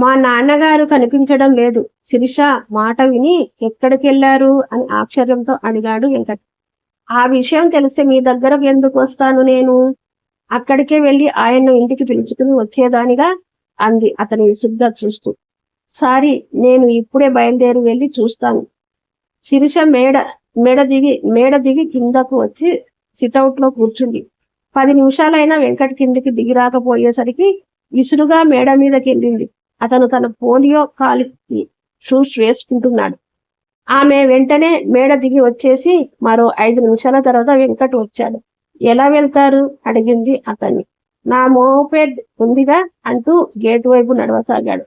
మా నాన్నగారు కనిపించడం లేదు. శిరీష మాట విని ఎక్కడికెళ్లారు అని ఆశ్చర్యంతో అడిగాడు వెంకట్. ఆ విషయం తెలిస్తే మీ దగ్గరకు ఎందుకు వస్తాను నేను? అక్కడికే వెళ్లి ఆయన్ను ఇంటికి పిలుచుకుని వచ్చేదానిగా అంది అతని విసుగ్గా చూస్తూ. సారీ, నేను ఇప్పుడే బయలుదేరి వెళ్ళి చూస్తాను. శిరీష మేడ దిగి కిందకు వచ్చి సిటౌట్ లో కూర్చుంది. 10 నిమిషాలైనా వెంకట్ కిందికి దిగి రాకపోయేసరికి విసురుగా మేడ మీదకి వెళ్ళింది. అతను తన పోలియో కాలికి షూస్ వేసుకుంటున్నాడు. ఆమె వెంటనే మేడ దిగి వచ్చేసి మరో 5 నిమిషాల తర్వాత వెంకట్ వచ్చాడు. ఎలా వెళ్తారు? అడిగింది అతన్ని. నా మోపెడ్ ఉందిగా అంటూ గేటు వైపు నడవసాగాడు.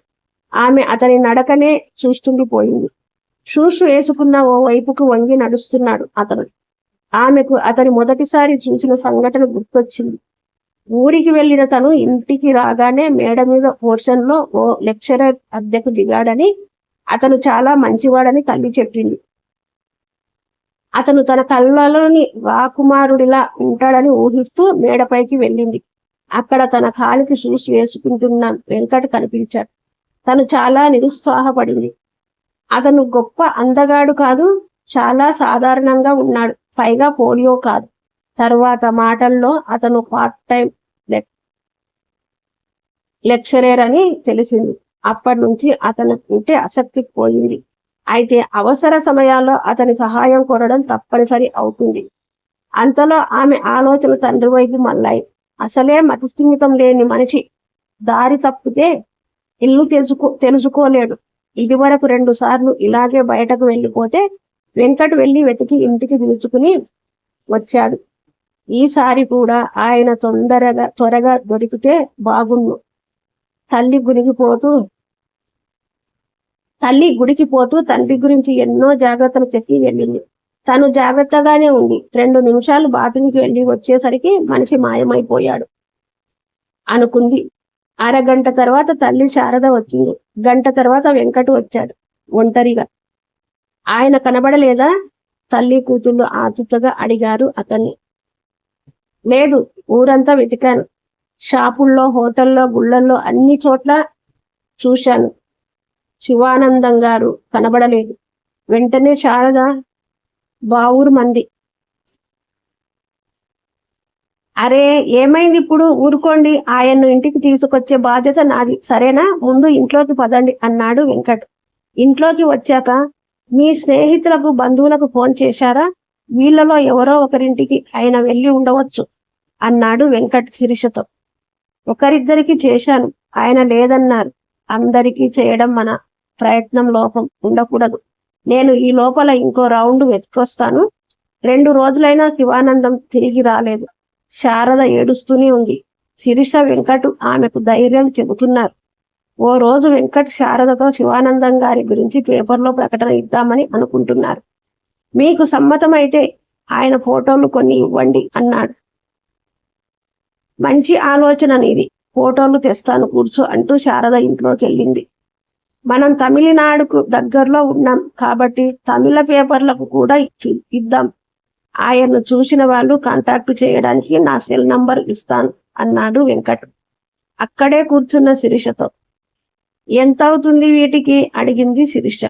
ఆమె అతని నడకనే చూస్తుండిపోయింది. షూస్ వేసుకున్న ఓ వైపుకు వంగి నడుస్తున్నాడు అతను. ఆమెకు అతని మొదటిసారి చూసిన సంఘటన గుర్తొచ్చింది. ఊరికి వెళ్లిన తను ఇంటికి రాగానే మేడ మీద పోర్షన్ లో ఓ లెక్చరర్ అద్దెకు దిగాడని, అతను చాలా మంచివాడని తల్లి చెప్పింది. అతను తన కళ్ళలోని రాకుమారుడిలా ఉంటాడని ఊహిస్తూ మేడపైకి వెళ్ళింది. అక్కడ తన కాలికి షూస్ వేసుకుంటున్న వెంకట్ కనిపించాడు. తను చాలా నిరుత్సాహపడింది. అతను గొప్ప అందగాడు కాదు, చాలా సాధారణంగా ఉన్నాడు. పైగా పోలియో కాదు. తర్వాత మాటల్లో అతను పార్ట్ టైం లెక్చరర్ అని తెలిసింది. అప్పటి నుంచి అతను ఉంటే ఆసక్తి పోయింది. అయితే అవసర సమయాల్లో అతని సహాయం కోరడం తప్పనిసరి అవుతుంది. అంతలో ఆమె ఆలోచన తండ్రి వైపు మళ్ళాయి. అసలే మతిస్థిమితం లేని మనిషి దారి తప్పితే ఇల్లు తెలుసుకోలేడు. ఇదివరకు 2 సార్లు ఇలాగే బయటకు వెళ్ళిపోతే వెంకట్ వెళ్ళి వెతికి ఇంటికి పిలుచుకుని వచ్చాడు. ఈసారి కూడా ఆయన త్వరగా దొరికితే బాగుండు. తల్లి గుడికిపోతూ తండ్రి గురించి ఎన్నో జాగ్రత్తలు చెప్పి వెళ్ళింది. తను జాగ్రత్తగానే ఉంది. 2 నిమిషాలు బాత్రూంకి వెళ్ళి వచ్చేసరికి మనిషి మాయమైపోయాడు అనుకుంది. అరగంట తర్వాత తల్లి శారద వచ్చింది. గంట తర్వాత వెంకట్ వచ్చాడు ఒంటరిగా. ఆయన కనబడలేదా? తల్లి కూతుళ్ళు ఆతృతగా అడిగారు అతన్ని. లేదు, ఊరంతా వెతికాను. షాపుల్లో, హోటల్లో, గుళ్ళల్లో అన్ని చోట్ల చూశాను. శివానందం గారు కనబడలేదు. వెంటనే శారద బావురు మంది. అరే, ఏమైంది ఇప్పుడు? ఊరుకోండి, ఆయన్ను ఇంటికి తీసుకొచ్చే బాధ్యత నాది, సరేనా? ముందు ఇంట్లోకి పదండి అన్నాడు వెంకట్. ఇంట్లోకి వచ్చాక మీ స్నేహితులకు, బంధువులకు ఫోన్ చేశారా? వీళ్లలో ఎవరో ఒకరింటికి ఆయన వెళ్ళి ఉండవచ్చు అన్నాడు వెంకట్ శిరీషతో. ఒకరిద్దరికి చేశాను, ఆయన లేదన్నారు. అందరికీ చేయడం మన ప్రయత్నం లోపం ఉండకూడదు. నేను ఈ లోపల ఇంకో రౌండ్ వెతికొస్తాను. 2 రోజులైనా శివానందం తిరిగి రాలేదు. శారద ఏడుస్తూనే ఉంది. శిరీష, వెంకట్ ఆమెకు ధైర్యం చెబుతున్నారు. ఓ రోజు వెంకట్ శారదతో శివానందం గారి గురించి పేపర్లో ప్రకటన ఇద్దామని అనుకుంటున్నారు. మీకు సమ్మతమైతే ఆయన ఫోటోలు కొన్ని ఇవ్వండి అన్నాడు. మంచి ఆలోచన నీది, ఫోటోలు తెస్తాను కూర్చో అంటూ శారద ఇంట్లోకి వెళ్ళింది. మనం తమిళనాడుకు దగ్గరలో ఉన్నాం కాబట్టి తమిళ పేపర్లకు కూడా ఇద్దాం. ఆయన్ను చూసిన వాళ్ళు కాంటాక్ట్ చేయడానికి నా సెల్ నంబర్ ఇస్తాను అన్నాడు వెంకట్ అక్కడే కూర్చున్న శిరీషతో. ఎంత అవుతుంది వీటికి అడిగింది శిరీష.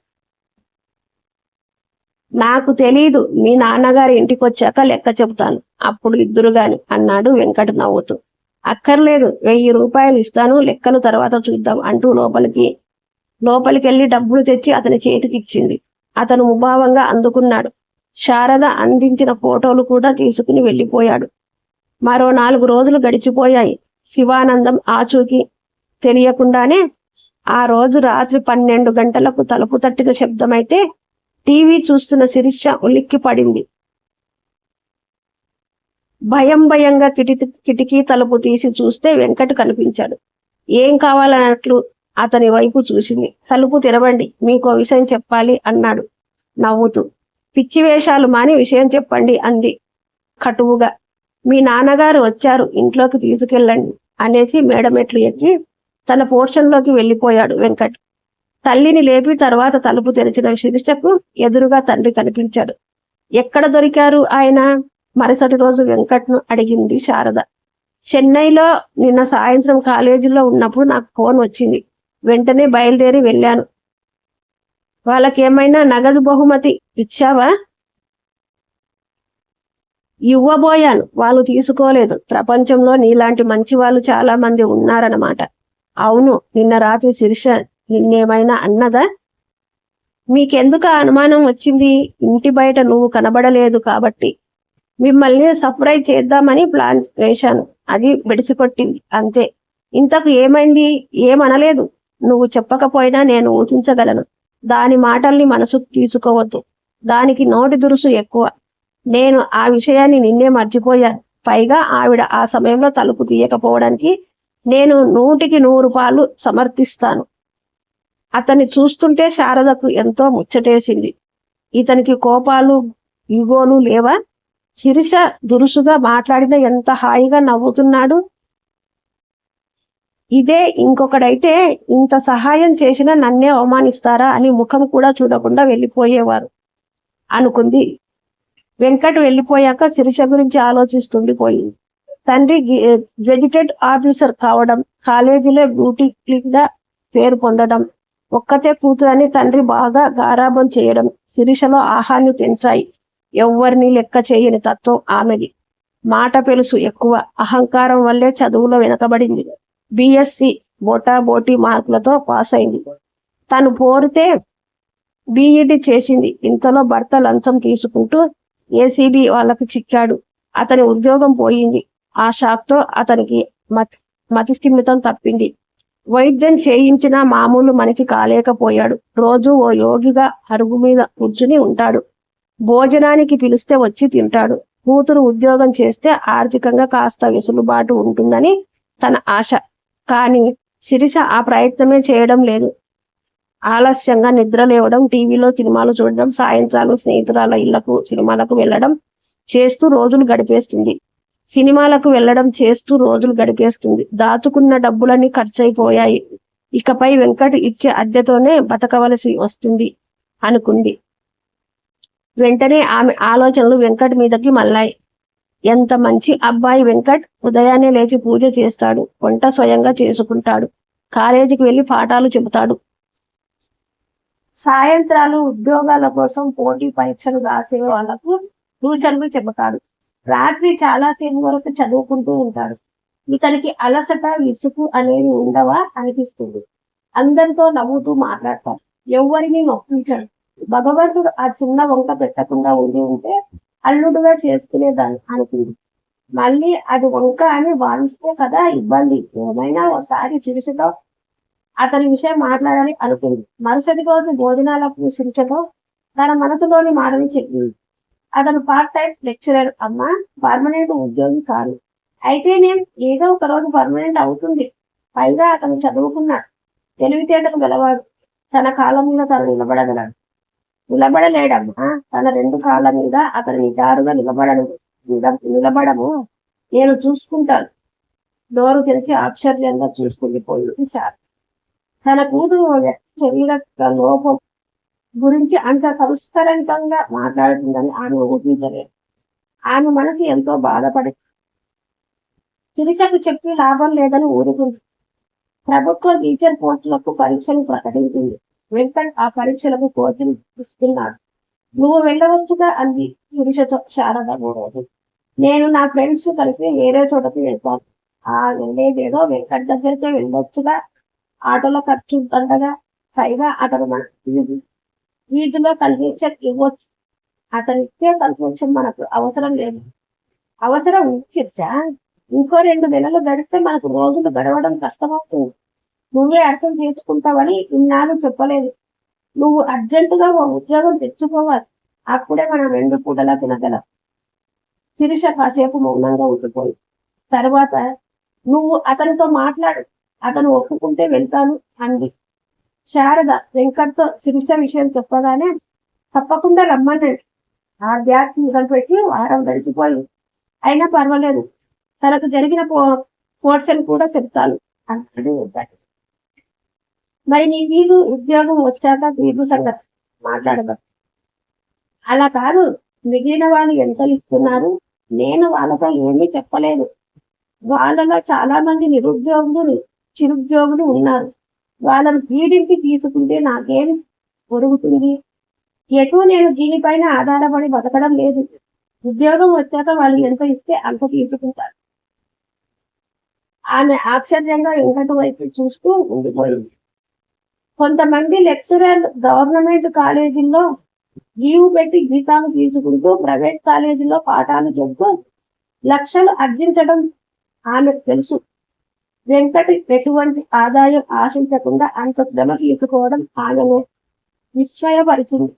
నాకు తెలీదు, మీ నాన్నగారి ఇంటికి వచ్చాక లెక్క చెబుతాను, అప్పుడు ఇద్దరు గాని అన్నాడు వెంకట్ నవ్వుతూ. అక్కర్లేదు, 1000 రూపాయలు ఇస్తాను, లెక్కలు తర్వాత చూద్దాం అంటూ లోపలికెళ్ళి డబ్బులు తెచ్చి అతని చేతికిచ్చింది. అతను ముభావంగా అందుకున్నాడు. శారద అందించిన ఫోటోలు కూడా తీసుకుని వెళ్ళిపోయాడు. మరో 4 రోజులు గడిచిపోయాయి. శివానందం ఆచూకీ తెలియకుండానే ఆ రోజు రాత్రి 12 గంటలకు తలుపు తట్టిన శబ్దమైతే టీవీ చూస్తున్న శిరీష ఉలిక్కి పడింది. భయంగా కిటికీ తలుపు తీసి చూస్తే వెంకట్ కనిపించాడు. ఏం కావాలన్నట్లు అతని వైపు చూసింది. తలుపు తెరవండి, మీకో విషయం చెప్పాలి అన్నాడు నవ్వుతూ. పిచ్చి వేషాలు మాని విషయం చెప్పండి అంది కటువుగా. మీ నాన్నగారు వచ్చారు, ఇంట్లోకి తీసుకెళ్ళండి అనేసి మేడమెట్లు ఎక్కి తన పోర్షన్లోకి వెళ్ళిపోయాడు వెంకట్. తల్లిని లేపి తర్వాత తలుపు తెరిచిన శిరీషకు ఎదురుగా తండ్రి కనిపించాడు. ఎక్కడ దొరికారు ఆయన? మరుసటి రోజు వెంకట్ను అడిగింది శారద. చెన్నైలో నిన్న సాయంత్రం కాలేజీలో ఉన్నప్పుడు నాకు ఫోన్ వచ్చింది. వెంటనే బయలుదేరి వెళ్ళాను. వాళ్ళకేమైనా నగదు బహుమతి ఇచ్చావా? ఇవ్వబోయాను, వాళ్ళు తీసుకోలేదు. ప్రపంచంలో నీలాంటి మంచి వాళ్ళు చాలా మంది ఉన్నారన్నమాట. అవును, నిన్న రాత్రి శిరీష నిన్నేమైనా అన్నదా? మీకెందుకు అనుమానం వచ్చింది? ఇంటి బయట నువ్వు కనబడలేదు కాబట్టి మిమ్మల్ని సర్ప్రైజ్ చేద్దామని ప్లాన్ వేశాను. అది బెడిసికొట్టింది అంతే. ఇంతకు ఏమైంది? ఏమనలేదు. నువ్వు చెప్పకపోయినా నేను ఊహించగలను. దాని మాటల్ని మనసుకు తీసుకోవద్దు. దానికి నోటి దురుసు ఎక్కువ. నేను ఆ విషయాన్ని నిన్నే మర్చిపోయాను. పైగా ఆవిడ ఆ సమయంలో తలుపు తీయకపోవడానికి నేను 100% సమర్థిస్తాను. అతన్ని చూస్తుంటే శారదకు ఎంతో ముచ్చటేసింది. ఇతనికి కోపాలు, ఈగోలు లేవా? శిరీష దురుసుగా మాట్లాడిన ఎంత హాయిగా నవ్వుతున్నాడు. ఇదే ఇంకొకడైతే ఇంత సహాయం చేసినా నన్నే అవమానిస్తారా అని ముఖం కూడా చూడకుండా వెళ్ళిపోయేవారు అనుకుంది. వెంకట్ వెళ్ళిపోయాక శిరీష గురించి ఆలోచిస్తుండిపోయింది. తండ్రి గెజిటెడ్ ఆఫీసర్ కావడం, కాలేజీలో బ్యూటీ క్లీన్ గా పేరు పొందడం, ఒక్కతే కూతురని తండ్రి బాగా గారాబం చేయడం శిరీషలో ఆహాన్ని పెంచాయి. ఎవ్వరిని లెక్క చేయని తత్వం ఆమెది. మాట పెలుసు ఎక్కువ. అహంకారం వల్లే చదువులో వెనకబడింది. బిఎస్సి బోటాబోటీ మార్కులతో పాస్ అయింది. తను పోరితే బిఈడి చేసింది. ఇంతలో భర్త లంచం తీసుకుంటూ ఏసీబీ వాళ్ళకు చిక్కాడు. అతని ఉద్యోగం పోయింది. ఆ షాక్తో అతనికి మతిస్థిమితం తప్పింది. వైద్యం చేయించినా మామూలు మనిషి కాలేకపోయాడు. రోజు ఓ యోగిగా అరుగు మీద కూర్చుని ఉంటాడు. భోజనానికి పిలిస్తే వచ్చి తింటాడు. కూతురు ఉద్యోగం చేస్తే ఆర్థికంగా కాస్త వెసులుబాటు ఉంటుందని తన ఆశ. కానీ శిరీష ఆ ప్రయత్నమే చేయడం లేదు. ఆలస్యంగా నిద్ర లేవడం, టీవీలో సినిమాలు చూడడం, సాయంత్రాలు స్నేహితురాల ఇళ్లకు సినిమాలకు వెళ్ళడం చేస్తూ రోజులు గడిపేస్తుంది. సినిమాలకు వెళ్ళడం చేస్తూ రోజులు గడిపేస్తుంది. దాచుకున్న డబ్బులన్నీ ఖర్చయిపోయాయి. ఇకపై వెంకట్ ఇచ్చే అద్దెతోనే బతకవలసి వస్తుంది అనుకుంది. వెంటనే ఆమె ఆలోచనలు వెంకట్ మీదకి మళ్ళాయి. ఎంత మంచి అబ్బాయి వెంకట్! ఉదయాన్నే లేచి పూజ చేస్తాడు, వంట స్వయంగా చేసుకుంటాడు, కాలేజీకి వెళ్ళి పాఠాలు చెబుతాడు, సాయంత్రాలు ఉద్యోగాల కోసం పోటీ పరీక్షలు రాసే వాళ్లకు ట్యూషన్లు చెబుతాడు, రాత్రి చాలాసేపు వరకు చదువుకుంటూ ఉంటాడు. ఇతనికి అలసట, విసుగు అనేవి ఉండవా అనిపిస్తుంది. అందరితో నవ్వుతూ మాట్లాడతాడు, ఎవరిని నొప్పించాడు. భగవంతుడు ఆ చిన్న వంక పెట్టకుండా ఉండి ఉంటే అల్లుడుగా చేసుకునేదాన్ని అనుకుంది. మళ్ళీ అది వంక అని భావిస్తే కదా ఇబ్బంది. ఏమైనా ఒకసారి శిరీషతో అతని విషయం మాట్లాడాలి అనుకుంది. మరుసటి రోజు భోజనాలకు శిరీషతో తన మనసులోని మాటని చెప్పింది. అతను పార్ట్ టైం లెక్చరర్ అమ్మా, పర్మనెంట్ ఉద్యోగి కాదు. అయితే నేను ఏదో ఒక రోజు పర్మనెంట్ అవుతుంది. పైగా అతను చదువుకున్నాడు, తెలివితేటలు గలవాడు, తన కాలం మీద తను నిలబడలేడమ్మా. తన 2 కాళ్ళ మీద అతను నిటారుగా నిలబడము నేను చూసుకుంటాను. నోరు తెరిచి ఆశ్చర్యంగా చూసుకుండిపోయింది చాలు. తన కూతురు శరీర లోపం గురించి అంత సంస్కరణంగా మాట్లాడుతుందని ఆమె ఊహించలేదు. ఆమె మనసు ఎంతో బాధపడి చిరికకు చెప్పి లాభం లేదని ఊరుకుంది. ప్రభుత్వ టీచర్ పోస్టులకు పరీక్షలు ప్రకటించింది. వెంకట్ ఆ పరీక్షలకు కోచింగ్ ఇస్తున్నాడు. నువ్వు వెళ్ళవచ్చుగా అంది శిరీషతో శారద రోజు. నేను నా ఫ్రెండ్స్ కలిసి వేరే చోటకి వెళ్తాను. ఆ వెళ్ళేదేదో వెంకట్ దగ్గరికే వెళ్ళొచ్చుగా, ఆటోలో ఖర్చు దండగా. పైగా అతను మన వీధిలో కన్వెన్షన్ ఇవ్వచ్చు. అతనిచ్చే కన్వెన్షన్ మనకు అవసరం లేదు. అవసరం ఉంచిద్దా? ఇంకో 2 నెలలు గడిస్తే మనకు రోజులు గడవడం కష్టమవుతుంది. నువ్వే అర్థం చేసుకుంటావని ఇన్నాళ్ళు చెప్పలేదు. నువ్వు అర్జెంటుగా ఓ ఉద్యోగం తెచ్చుకోవాలి. అప్పుడే మనం 2 పూటలా తినగలం. శిరీష కాసేపు మౌనంగా ఉండిపోయి తర్వాత నువ్వు అతనితో మాట్లాడు, అతను ఒప్పుకుంటే వెళ్తాను అంది. శారద వెంకట్తో శిరీష విషయం చెప్పగానే తప్పకుండా రమ్మన్నాడు. ఆ బ్యాగ్ మొదలుపెట్టి వారం గడిచిపోయి అయినా పర్వాలేదు, తనకు జరిగిన పోర్షన్ కూడా చెప్తాను అన్నాడు వెంకట్. మరి నీ వీధు ఉద్యోగం వచ్చాక వీధు సంగతి మాట్లాడదా? అలా కాదు, మిగిలిన వాళ్ళు ఎంత ఇస్తున్నారు? నేను వాళ్ళతో ఏమీ చెప్పలేదు. వాళ్ళలో చాలా మంది నిరుద్యోగులు, చిరుద్యోగులు ఉన్నారు. వాళ్ళని పీడించి తీసుకుంటే నాకేం పొరుగుతుంది? ఎటు నేను దీనిపైన ఆధారపడి బతకడం లేదు. ఉద్యోగం వచ్చాక వాళ్ళు ఎంత ఇస్తే అంత తీసుకుంటారు. ఆమె ఆశ్చర్యంగా వెంకట వైపు చూస్తూ ఉండిపోయింది. కొంతమంది లెక్చరర్ గవర్నమెంట్ కాలేజీల్లో లీవ్ పెట్టి జీతాలు తీసుకుంటూ ప్రైవేట్ కాలేజీలో పాఠాలు చెబుతూ లక్షలు ఆర్జించడం ఆమెకు తెలుసు. వెంకటి ఎటువంటి ఆదాయం ఆశించకుండా అంత శ్రమ తీసుకోవడం ఆమెను విస్మయపరిచింది.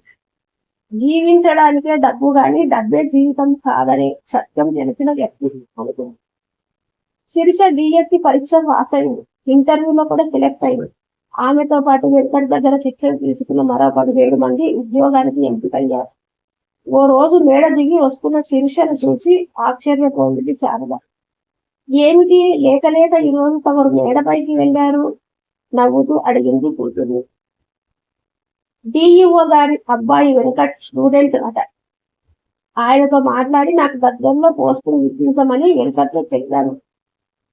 జీవించడానికే డబ్బు గాని డబ్బే జీవితం కాదనే సత్యం తెలిసిన వ్యక్తి అనుకుంది. శిరీష డిఎస్సి పరీక్ష పాస్ అయింది. ఇంటర్వ్యూలో కూడా సెలెక్ట్ అయింది. ఆమెతో పాటు వెంకటి దగ్గర శిక్షణ తీసుకున్న మరో 17 మంది ఉద్యోగానికి ఎంపికయ్యారు. ఓ రోజు మేడ దిగి వస్తున్న శిరీషను చూసి ఆశ్చర్యపోయింది శారద. ఏమిటి లేక లేక ఈరోజు తమరు మేడపైకి వెళ్ళారు? నవ్వుతూ అడిగింది కూతురు. డిఈఓ గారి అబ్బాయి వెంకట్ స్టూడెంట్ అట. ఆయనతో మాట్లాడి నాకు దగ్గరలో పోస్టులు ఇప్పించమని వెంకట్తో చెప్పాను.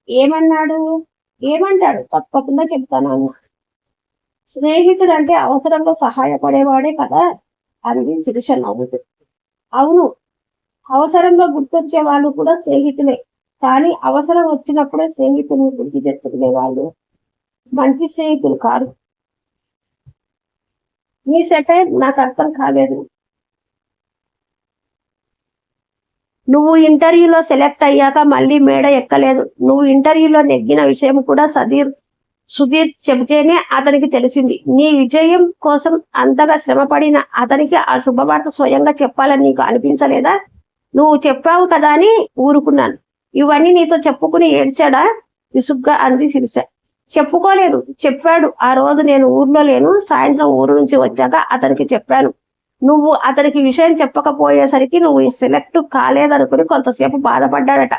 ఏమన్నాడు? ఏమంటాడు? తప్పకుండా చెప్తాను అన్న. స్నేహితుడు అంటే అవసరంలో సహాయపడేవాడే కదా అంది శిరీష నవ్వుతూ. అవును, అవసరంలో గుర్తొచ్చే వాళ్ళు కూడా స్నేహితులే. కానీ అవసరం వచ్చినప్పుడే స్నేహితులను గుర్తు తెచ్చుకునే వాళ్ళు మంచి స్నేహితులు కాదు. నీ సెటైర్ నాకు అర్థం కాలేదు. నువ్వు ఇంటర్వ్యూలో సెలెక్ట్ అయ్యాక మళ్ళీ మేడ ఎక్కలేదు. నువ్వు ఇంటర్వ్యూలో నెగ్గిన విషయం కూడా సుధీర్ చెబితేనే అతనికి తెలిసింది. నీ విజయం కోసం అంతగా శ్రమపడిన అతనికి ఆ శుభవార్త స్వయంగా చెప్పాలని నీకు అనిపించలేదా? నువ్వు చెప్పావు కదా అని ఊరుకున్నాను. ఇవన్నీ నీతో చెప్పుకుని ఏడ్చాడా? విసుగ్గా అంది శిరీష. చెప్పుకోలేదు, చెప్పాడు. ఆ రోజు నేను ఊర్లో లేను. సాయంత్రం ఊరు నుంచి వచ్చాక అతనికి చెప్పాను. నువ్వు అతనికి విషయం చెప్పకపోయేసరికి నువ్వు సెలెక్ట్ కాలేదనుకుని కొంతసేపు బాధపడ్డాడట.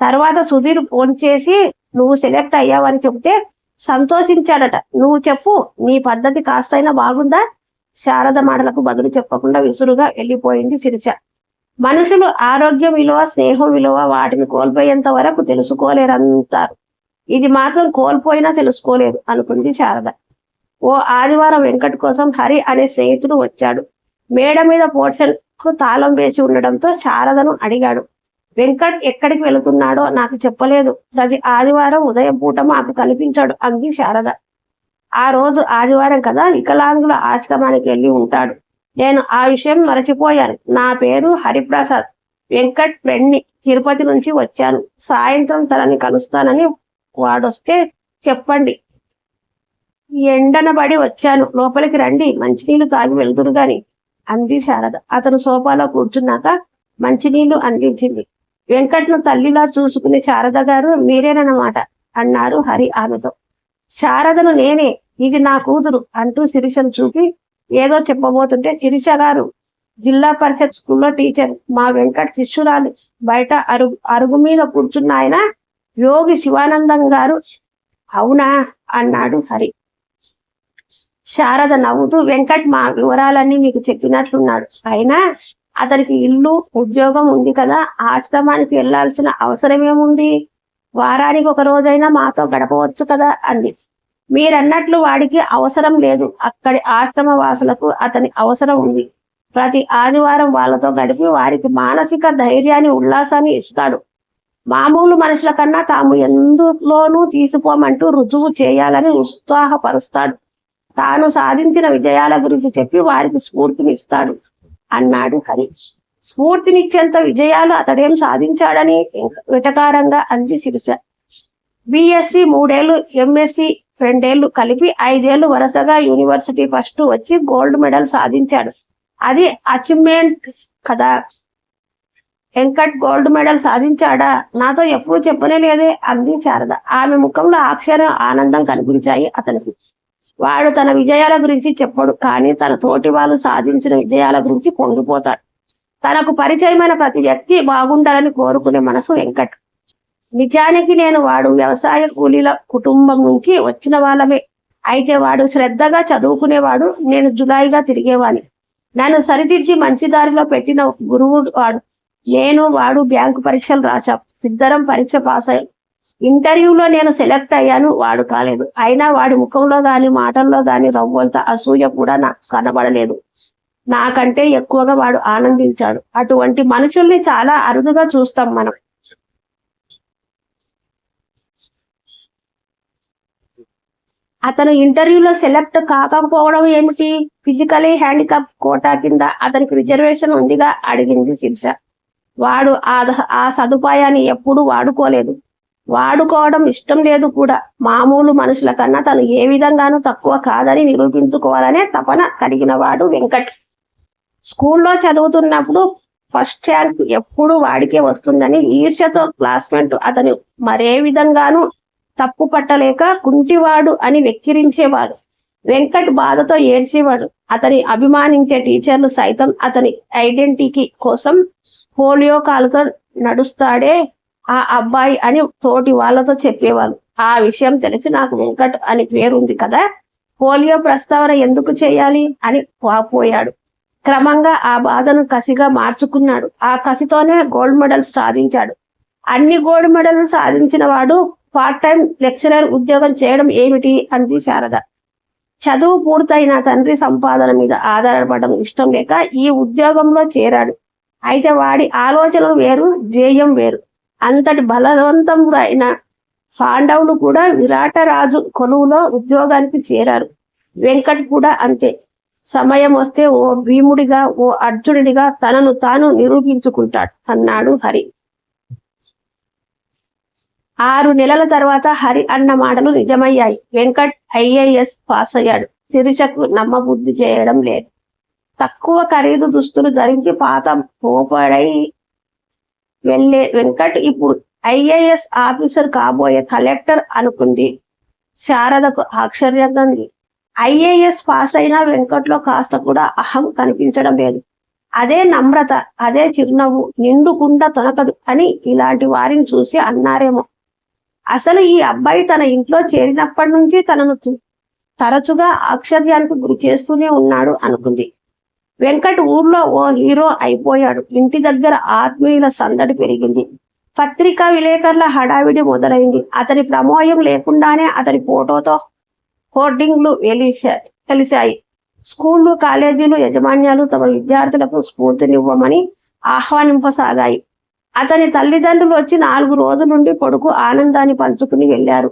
తర్వాత సుధీర్ ఫోన్ చేసి నువ్వు సెలెక్ట్ అయ్యావని చెబితే సంతోషించాడట. నువ్వు చెప్పు, నీ పద్ధతి కాస్తైనా బాగుందా? శారద మాటలకు బదులు చెప్పకుండా విసురుగా వెళ్ళిపోయింది శిరీష. మనుషులు ఆరోగ్యం విలువ, స్నేహం విలువ వాటిని కోల్పోయేంత వరకు తెలుసుకోలేరంటారు. ఇది మాత్రం కోల్పోయినా తెలుసుకోలేదు అనుకుంది శారద. ఓ ఆదివారం వెంకట్ కోసం హరి అనే స్నేహితుడు వచ్చాడు. మేడ మీద పోర్షన్ కు తాళం వేసి ఉండడంతో శారదను అడిగాడు. వెంకట్ ఎక్కడికి వెళుతున్నాడో నాకు చెప్పలేదు. ప్రతి ఆదివారం ఉదయం పూట మాకు కనిపించాడు అంది శారద. ఆ రోజు ఆదివారం కదా, వికలాంగుల ఆశ్రమానికి వెళ్ళి ఉంటాడు. నేను ఆ విషయం మరచిపోయాను. నా పేరు హరిప్రసాద్. వెంకట్ ఫ్రెండ్ని. తిరుపతి నుంచి వచ్చాను. సాయంత్రం తనని కలుస్తానని వాడొస్తే చెప్పండి. ఎండనబడి వచ్చాను. లోపలికి రండి, మంచినీళ్లు తాగి వెళ్తురు గాని అంది శారద. అతను సోఫాలో కూర్చున్నాక మంచినీళ్లు అందించింది. వెంకట్ను తల్లిలా చూసుకునే శారద గారు మీరేనన్నమాట అన్నారు హరి ఆమెతో. శారదను నేనే, ఇది నా కూతురు అంటూ శిరీషను చూపి ఏదో చెప్పబోతుంటే, శిరీష గారు జిల్లా పరిషత్ స్కూల్లో టీచర్. మా వెంకట్ శిష్యురాలు. బయట అరుగు మీద కూర్చున్న ఆయన యోగి శివానందం గారు. అవునా అన్నాడు హరి. శారద నవ్వుతూ, వెంకట్ మా వివరాలన్నీ మీకు చెప్పినట్లున్నాడు. అయినా అతనికి ఇల్లు, ఉద్యోగం ఉంది కదా, ఆశ్రమానికి వెళ్లాల్సిన అవసరం ఏముంది? వారానికి ఒక రోజైనా మాతో గడపవచ్చు కదా అంది. మీరన్నట్లు వాడికి అవసరం లేదు. అక్కడి ఆశ్రమ వాసులకు అతని అవసరం ఉంది. ప్రతి ఆదివారం వాళ్ళతో గడిపి వారికి మానసిక ధైర్యాన్ని, ఉల్లాసాన్ని ఇస్తాడు. మామూలు మనుషుల కన్నా తాము ఎందులోనూ తీసిపోమంటూ రుజువు చేయాలని ఉత్సాహపరుస్తాడు. తాను సాధించిన విజయాల గురించి చెప్పి వారికి స్ఫూర్తినిస్తాడు అన్నాడు హరి. స్ఫూర్తినిచ్చేంత విజయాలు అతడేం సాధించాడని వెటకారంగా అంది శిరీష. బిఎస్సి 3 ఏళ్ళు, ఎంఎస్సి 2 ఏళ్ళు కలిపి 5 ఏళ్ళు వరుసగా యూనివర్సిటీ ఫస్ట్ వచ్చి గోల్డ్ మెడల్ సాధించాడు. అది అచీవ్మెంట్ కదా. వెంకట్ గోల్డ్ మెడల్ సాధించాడా? నాతో ఎప్పుడు చెప్పనే లేదే అంది శారద. ఆమె ముఖంలో అక్షరం ఆనందం కనిపించాయి అతనికి. వాడు తన విజయాల గురించి చెప్పడు, కానీ తన తోటి వాళ్ళు సాధించిన విజయాల గురించి పొంగిపోతాడు. తనకు పరిచయమైన ప్రతి వ్యక్తి బాగుండాలని కోరుకునే మనసు వెంకట్. నిజానికి నేను వాడు వ్యవసాయ కూలీల కుటుంబం నుంచి వచ్చిన వాళ్ళమే. అయితే వాడు శ్రద్ధగా చదువుకునేవాడు. నేను జులాయిగా తిరిగేవాడిని. నన్ను సరిదిద్ది మంచి దారిలో పెట్టిన గురువు వాడు. నేను వాడు బ్యాంకు పరీక్షలు రాశాం. ఇద్దరం పరీక్ష పాస్ అయ్యాం. ఇంటర్వ్యూలో నేను సెలెక్ట్ అయ్యాను, వాడు కాలేదు. అయినా వాడి ముఖంలో గాని మాటల్లో గాని రవ్వంత అసూయ కూడా నాకు కనబడలేదు. నాకంటే ఎక్కువగా వాడు ఆనందించాడు. అటువంటి మనుషుల్ని చాలా అరుదుగా చూస్తాం మనం. అతను ఇంటర్వ్యూలో సెలెక్ట్ కాకపోవడం ఏమిటి? ఫిజికలీ హ్యాండిక్యాప్ కోటా కింద అతనికి రిజర్వేషన్ ఉందిగా, అడిగింది శిరీష. వాడు ఆ సదుపాయాన్ని ఎప్పుడూ వాడుకోలేదు. వాడుకోవడం ఇష్టం లేదు కూడా. మామూలు మనుషుల కన్నా తను ఏ విధంగానూ తక్కువ కాదని నిరూపించుకోవాలనే తపన కలిగిన వాడు వెంకట్. స్కూల్లో చదువుతున్నప్పుడు ఫస్ట్ ర్యాంక్ ఎప్పుడు వాడికే వస్తుందని ఈర్ష్యతో క్లాస్మేట్ అతను మరే విధంగానూ తప్పు పట్టలేక కుంటివాడు అని వెక్కిరించేవాడు. వెంకట్ బాధతో ఏడ్చేవాడు. అతని అభిమానించే టీచర్లు సైతం అతని ఐడెంటిటీ కోసం పోలియో కాలుతో నడుస్తాడే ఆ అబ్బాయి అని తోటి వాళ్ళతో చెప్పేవాళ్ళు. ఆ విషయం తెలిసి నాకు వెంకట్ అని పేరుంది కదా, పోలియో ప్రస్తావన ఎందుకు చేయాలి అని వాపోయాడు. క్రమంగా ఆ బాధను కసిగా మార్చుకున్నాడు. ఆ కసితోనే గోల్డ్ మెడల్ సాధించాడు. అన్ని గోల్డ్ మెడల్ సాధించిన వాడు పార్ట్ టైం లెక్చరర్ ఉద్యోగం చేయడం ఏమిటి అంది శారద. చదువు పూర్తయిన తండ్రి సంపాదన మీద ఆధారపడడం ఇష్టం లేక ఈ ఉద్యోగంలో చేరాడు. అయితే వాడి ఆలోచనలు వేరు, ధ్యేయం వేరు. అంతటి బలవంతంగా అయిన పాండవులు కూడా విరాటరాజు కొలువులో ఉద్యోగానికి చేరారు. వెంకట్ కూడా అంతే. సమయం వస్తే ఓ భీముడిగా, ఓ అర్జునుడిగా తనను తాను నిరూపించుకుంటాడు అన్నాడు హరి. 6 నెలల తర్వాత హరి అన్న మాటలు నిజమయ్యాయి. వెంకట్ IAS పాస్ అయ్యాడు. శిరీషకు నమ్మబుద్ధి చేయడం లేదు. తక్కువ ఖరీదు దుస్తులు ధరించి పాత మోపడై వెళ్ళే వెంకట్ ఇప్పుడు IAS ఆఫీసర్ కాబోయే కలెక్టర్ అనుకుంది. శారదకు ఆశ్చర్యంగా ఉంది. IAS పాస్ అయినా వెంకట్లో కాస్త కూడా అహం కనిపించడం లేదు. అదే నమ్రత, అదే చిరునవ్వు, నిండుకుండా తొనకదు అని ఇలాంటి వారిని చూసి అన్నారేమో. అసలు ఈ అబ్బాయి తన ఇంట్లో చేరినప్పటి నుంచి తనను తరచుగా ఆశ్చర్యానికి గురి చేస్తూనే ఉన్నాడు అనుకుంది. వెంకట్ ఊర్లో ఓ హీరో అయిపోయాడు. ఇంటి దగ్గర ఆత్మీయుల సందడి పెరిగింది. పత్రికా విలేకరుల హడావిడి మొదలైంది. అతని ప్రమేయం లేకుండానే అతని ఫోటోతో హోర్డింగ్లు వెలిశాయి. స్కూళ్లు, కాలేజీలు యజమాన్యాలు తమ విద్యార్థులకు స్ఫూర్తినివ్వమని ఆహ్వానింపసాగాయి. అతని తల్లిదండ్రులు వచ్చి 4 రోజుల నుండి కొడుకు ఆనందాన్ని పంచుకుని వెళ్లారు.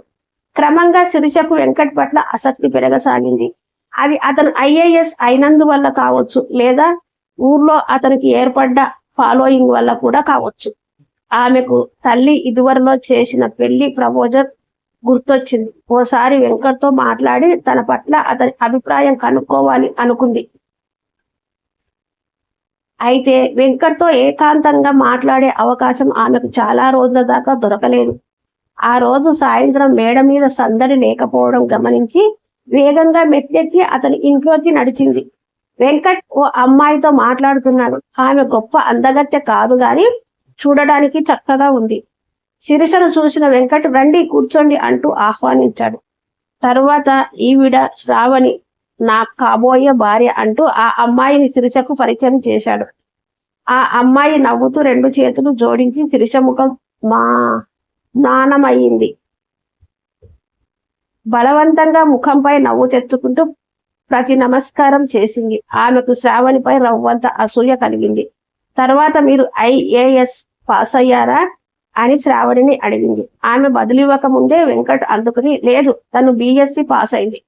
క్రమంగా శిరీషకు వెంకట్ పట్ల ఆసక్తి పెరగసాగింది. అది అతను IAS అయినందువల్ల కావచ్చు, లేదా ఊర్లో అతనికి ఏర్పడ్డ ఫాలోయింగ్ వల్ల కూడా కావచ్చు. ఆమెకు తల్లి ఇదివరలో చేసిన పెళ్లి ప్రపోజల్ గుర్తొచ్చింది. ఓసారి వెంకట్తో మాట్లాడి తన పట్ల అతని అభిప్రాయం కనుక్కోవాలి అనుకుంది. అయితే వెంకట్తో ఏకాంతంగా మాట్లాడే అవకాశం ఆమెకు చాలా రోజుల దాకా దొరకలేదు. ఆ రోజు సాయంత్రం మేడ మీద సందడి లేకపోవడం గమనించి వేగంగా మెట్లెక్కి అతని ఇంట్లోకి నడిచింది. వెంకట్ ఓ అమ్మాయితో మాట్లాడుతున్నాడు. ఆమె గొప్ప అందగత్తె కాదు గాని చూడడానికి చక్కగా ఉంది. శిరీషను చూసిన వెంకట్ రండి కూర్చోండి అంటూ ఆహ్వానించాడు. తరువాత ఈవిడ శ్రావణి, నా కాబోయే భార్య అంటూ ఆ అమ్మాయిని శిరీషకు పరిచయం చేశాడు. ఆ అమ్మాయి నవ్వుతూ 2 చేతులు జోడించి శిరీష ముఖం నానమయ్యింది. బలవంతంగా ముఖంపై నవ్వు తెచ్చుకుంటూ ప్రతి నమస్కారం చేసింది. ఆమెకు శ్రావణిపై రవ్వంత అసూయ కలిగింది. తర్వాత మీరు IAS పాస్ అయ్యారా అని శ్రావణిని అడిగింది. ఆమె బదులివ్వక ముందే వెంకట్ అందుకుని, లేదు, తను BSc పాస్ అయింది,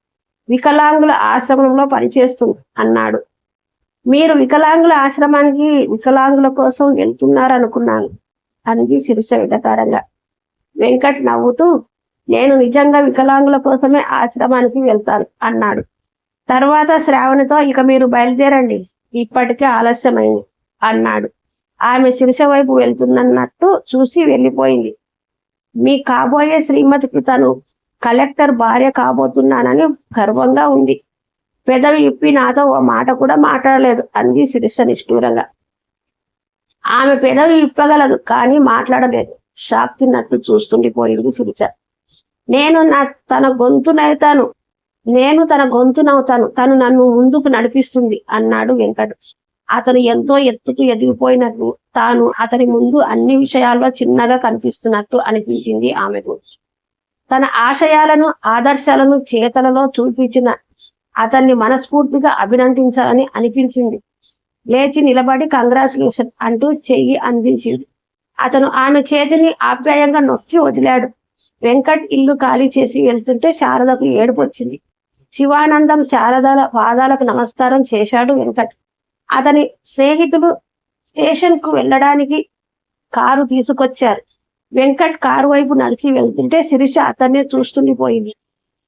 వికలాంగుల ఆశ్రమంలో పనిచేస్తుంది అన్నాడు. మీరు వికలాంగుల ఆశ్రమానికి వికలాంగుల కోసం వెళ్తున్నారనుకున్నాను అంది శిరీష వెటకారంగా. వెంకట్ నవ్వుతూ, నేను నిజంగా వికలాంగుల కోసమే ఆశ్రమానికి వెళ్తాను అన్నాడు. తర్వాత శ్రావణితో, ఇక మీరు బయలుదేరండి, ఇప్పటికే ఆలస్యమైంది అన్నాడు. ఆమె శిరీష వైపు వెళ్తున్నట్టు చూసి వెళ్ళిపోయింది. మీ కాబోయే శ్రీమతికి తను కలెక్టర్ భార్య కాబోతున్నానని గర్వంగా ఉంది. పెదవి ఇప్పి నాతో ఓ మాట కూడా మాట్లాడలేదు అంది శిరీష నిష్ఠూరంగా. ఆమె పెదవి ఇప్పగలదు కానీ మాట్లాడలేదు. షాక్ తిన్నట్టు చూస్తుండిపోయింది శిరీష. నేను తన గొంతునవుతాను, తను నన్ను ముందుకు నడిపిస్తుంది అన్నాడు వెంకట్. అతను ఎంతో ఎత్తుకు ఎదిగిపోయినట్లు, తాను అతని ముందు అన్ని విషయాల్లో చిన్నగా కనిపిస్తున్నట్టు అనిపించింది ఆమెకు. తన ఆశయాలను, ఆదర్శాలను చేతలలో చూపించిన అతన్ని మనస్ఫూర్తిగా అభినందించాలని అనిపించింది. లేచి నిలబడి కంగ్రాచులేషన్ అంటూ చెయ్యి అందించింది. అతను ఆమె చేతిని ఆప్యాయంగా నొక్కి వదిలాడు. వెంకట్ ఇల్లు ఖాళీ చేసి వెళ్తుంటే శారదకు ఏడుపు వచ్చింది. శివానందం, శారదల పాదాలకు నమస్కారం చేశాడు వెంకట్. అతని స్నేహితులు స్టేషన్ కు వెళ్ళడానికి కారు తీసుకొచ్చారు. వెంకట్ కారు వైపు నడిచి వెళ్తుంటే శిరీష అతన్నే చూస్తుండిపోయింది.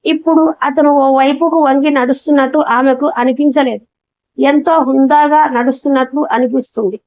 ఇప్పుడు అతను ఓ వైపుకు వంగి నడుస్తున్నట్టు ఆమెకు అనిపించలేదు. ఎంతో హుందాగా నడుస్తున్నట్లు అనిపిస్తుంది.